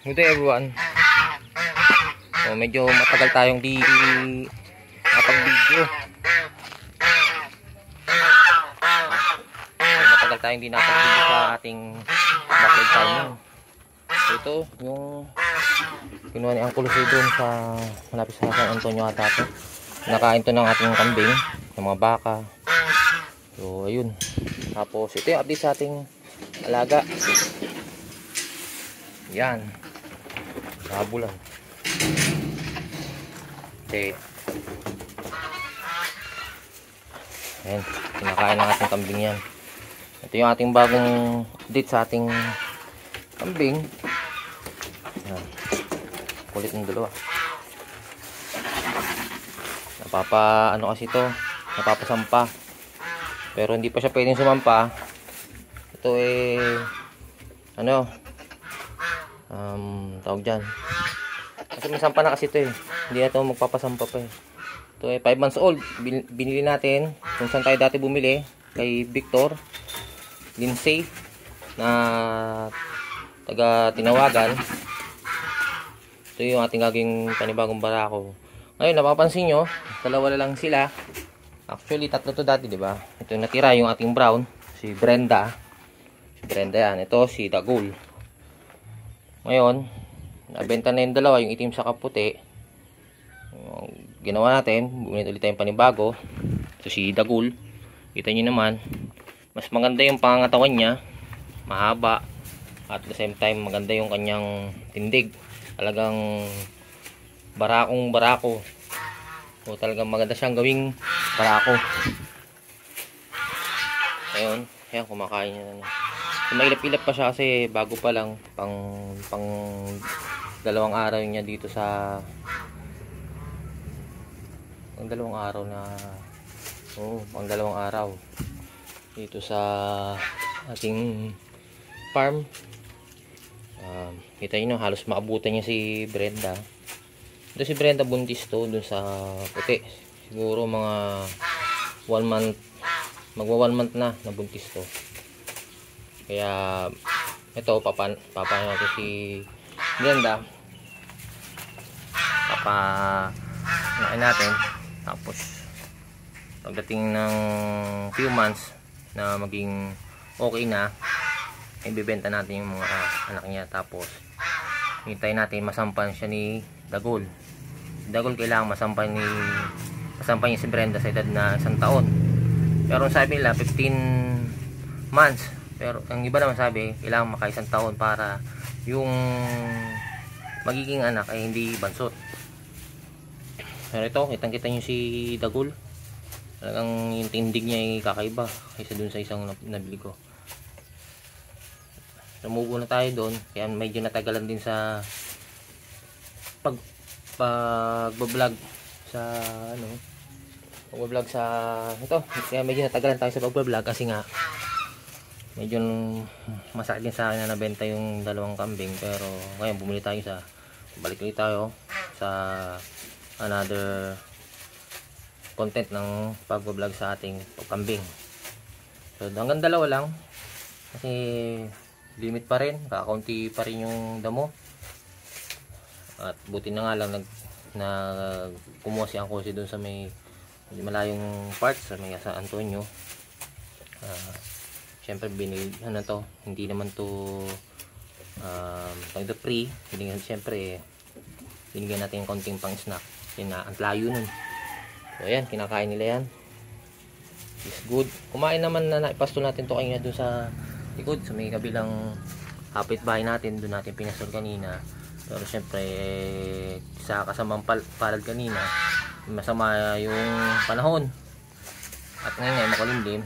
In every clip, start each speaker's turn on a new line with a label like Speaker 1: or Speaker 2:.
Speaker 1: Good day everyone. So, medyo matagal tayong di napag-video. So, matagal tayong di napag-video sa ating backyard farming. So, ito yung kinuha ni Uncle Jose doon sa malapit sa San Antonio ata ito. Nakain to ng ating kambing, ng mga baka. So ayun. Tapos ito yung update sa ating alaga. Yan. Nabulan. Okay. Ayan. Kinakain ng ating kambing yan. Ito yung ating bagong update sa ating kambing. Ayan. Kulit ng dalawa. Ano kasi ito, napapasampa. Pero hindi pa siya pwedeng sumampa. Ito tawag dyan. Kasi may sampa na kasi ito eh. Hindi na ito magpapasampa pa eh. Ito 5 months old. Binili natin kung saan tayo dati bumili. Kay Victor Lindsay na taga Tinawagan. Ito yung ating gagawing panibagong barako. Ngayon, napapansin nyo, dalawa na lang sila. Actually, tatlo to dati, di ba? Ito yung natira, yung ating brown. Si Brenda. Si Brenda yan. Ito, si Dagul. Ngayon, nabenta na yung dalawa, yung itim sa kaputi. Ginawa natin, bumili ulit tayong panibago. Ito si Dagul. Kita nyo naman, mas maganda yung pangangatawan niya. Mahaba. At the same time, maganda yung kanyang tindig. Talagang barako. O talagang maganda siyang gawing barako. Ayun, ayan, kumakain niya na. So, mailap-ilap pa siya kasi bago pa lang, pang 2 araw niya dito sa pang 2 araw na pang 2 araw dito sa ating farm. Kita nyo, halos maabutan niya si Brenda. Ito si Brenda buntis to dun sa puti. Siguro mga 1 month, magwa 1 month na buntis to. Kaya ito papa natin si Brenda. Nain natin. Tapos pagdating ng few months na maging okay na, ibebenta natin yung mga anak niya. Tapos hintayin natin masampan siya ni Dagul. Dagul kailangan masampan niya si Brenda sa edad na 1 taon. Pero sabi nila 15 months. Pero ang iba naman sabi kailangan maka 1 taon para yung magiging anak ay hindi bansot. Pero ito, kitang-kita niyo si Dagul. Talagang yung tindig niya ay kakaiba kaysa dun sa isang nabili ko. Namubo na tayo doon, kaya medyo natagalan din sa pag-vlog sa pag-vlog sa ito. Kaya medyo natagalan tayo sa pag-vlog kasi nga medyo masakit din sa akin na nabenta yung 2 kambing. Pero ngayon balik ulit tayo sa another content ng pag-vlog sa ating pagkambing. So hanggang 2 lang kasi limit pa rin, kakaunti pa rin yung damo. At buti na nga lang kumuha si Uncle Jose doon sa may malayong part sa may San Antonio. Siyempre hindi naman to pag the free, siyempre binigyan natin yung konting pang snack kasi ang layo nun. So ayan, kinakain nila yan. It's good. Kumain naman na naipasto natin to kanina doon sa likod, sa may kabilang kapitbahay natin. Doon natin pinasol kanina. Pero syempre sa kasamang palad kanina, masama yung panahon at ngayon makulimlim,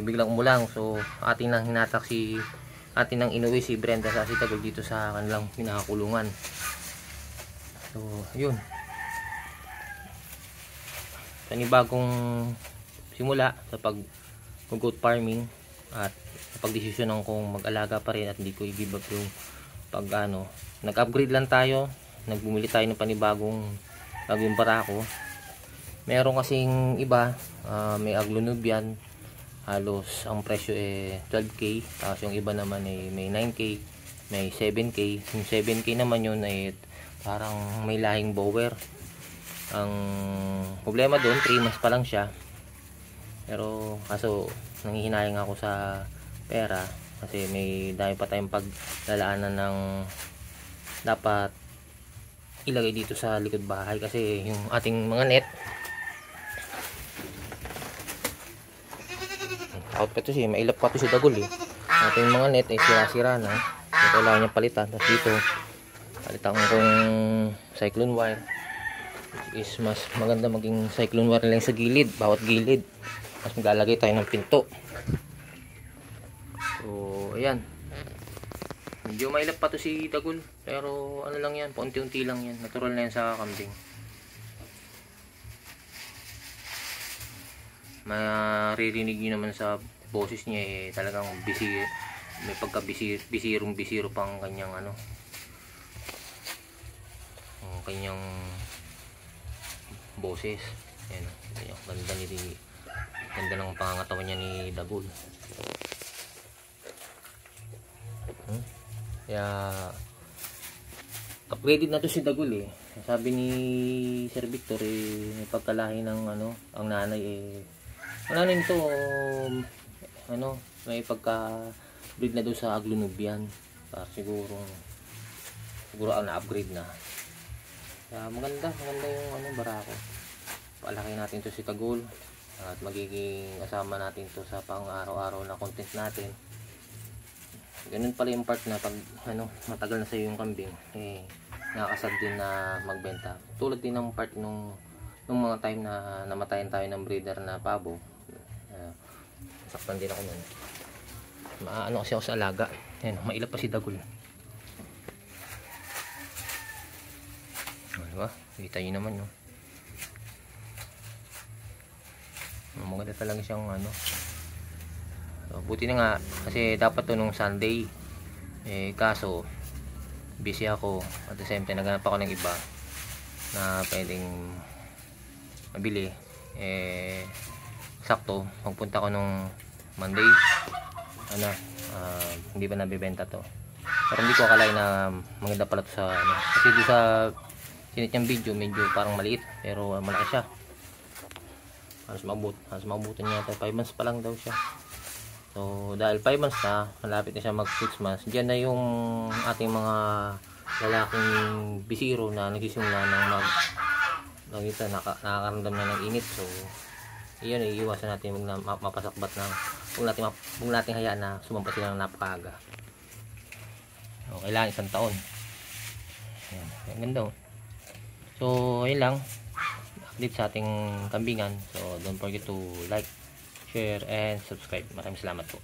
Speaker 1: biglang umulang. So ating nang inuwi si Brenda sa Dagul dito sa kanilang pinakakulungan. So yun, panibagong simula sa pag-goat farming at pagdesisyon kung mag-alaga pa rin at hindi ko i-give up yung nag-upgrade lang tayo, nagbumili tayo ng panibagong barako. Meron kasing iba, may Aglo-Nubian, halos ang presyo 12K, tapos yung iba naman may 9K, may 7K. Yung 7K naman yun ay parang may lahing bower. Ang problema doon, 3 months pa lang siya. Pero kaso nanghihinayang ako sa pera kasi may dahil pa tayong paglalaanan ng dapat ilagay dito sa likod bahay, kasi yung ating mga net out pa to siya, mailap pa to si Dagol eh. Ating mga net ay sira-sira na, so kailangan niya palitan. Tapos dito palitan kong cyclone wire, which is mas maganda maging cyclone wire lang sa gilid, bawat gilid. Tapos maglalagay tayo ng pinto. So ayan, medyo mailap pa to si Dagol, pero ano lang yan, paunti-unti lang yan, natural na yan sa kambing. Maririnig nyo naman sa boses niya eh, talagang busy, may pagka-bisirong-bisiro pang kanyang ano, ang kanyang boses. Ayan, ganda ng pangangatawan niya ni Dagol. Kaya upgraded na to si Dagol eh. Sabi ni Sir Victor eh, may pagkalahi ng ano, ang nanay eh, ang nanay nito ano, may pagka breed na doon sa Aglo-Nubian. Siguro ang na-upgrade na. Kaya maganda yung ano, barako. Palaki natin to si Dagol at magiging kasama natin to sa pang-araw-araw na content natin. Ganun pala yung part na pag ano, matagal na sa iyo yung kambing eh, nakakasad din na magbenta. Tulad din ng part nung mga time na namatayan tayo ng breeder na pabo. Saktan din ako nun. Maano kasi ako sa alaga. Ayan, mailap pa si Dagol. Diba? Kita nyo naman yun. Maganda talaga siyang ano. So, buti na nga kasi dapat to nung Sunday eh, kaso busy ako, at the same time naghanap ako ng iba na pwedeng mabili eh, sakto magpunta ko nung Monday ano, hindi ba nabibenta to, pero hindi ko akalain na maganda pala to sa ano, kasi doon sa sinit niyang video medyo parang maliit pero malaki siya. Halos mabutan niya ito, 5 months pa lang daw siya. So dahil 5 months na, malapit na siya mag 6 months, diyan na yung ating mga lalaking bisiro na nagsisimula ng nakakaramdam na ng init. So iyon, iiwasan natin mapasakbat ng huwag natin hayaan na sumampa sila ng napakaaga. So kailangan 1 taon. Ayan, ang ganda oh. So ayun lang update sa ating kambingan. So don't forget to like, share and subscribe. Maraming salamat po.